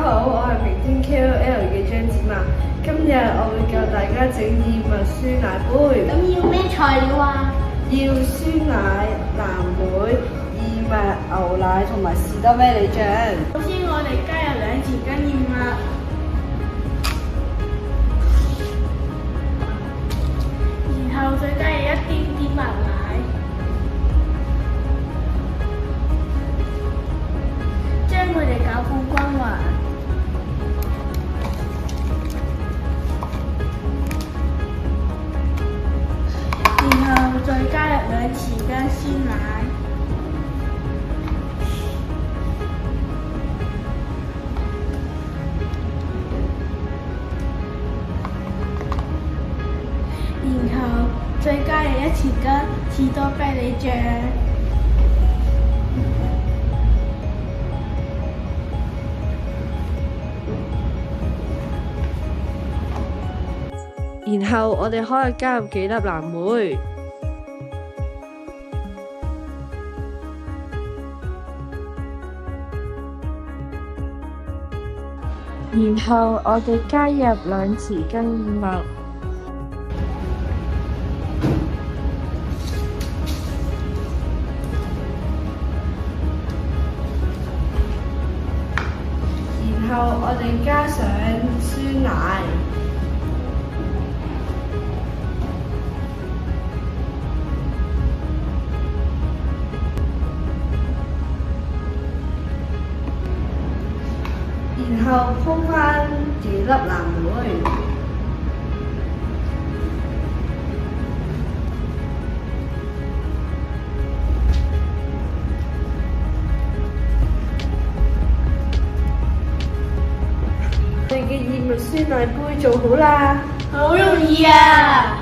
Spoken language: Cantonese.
好，我係明天 KOL 嘅張子曼。今日我會教大家整燕麥酸奶杯。咁要咩材料啊？要酸奶、藍莓、燕麥、牛奶同埋士多啤梨醬。首先我哋加入2匙羹燕麥，然後再加入一點點牛奶，將佢哋攪拌均勻。然後再加入2匙羹鮮奶，然後再加入1匙羹士多啤梨醬，然後我哋可以加入幾粒藍莓。然後我哋加入2匙羹燕麥，然後我哋加上酸奶，然後鋪返幾粒藍莓，我哋嘅燕麥酸奶杯做好啦！好容易啊！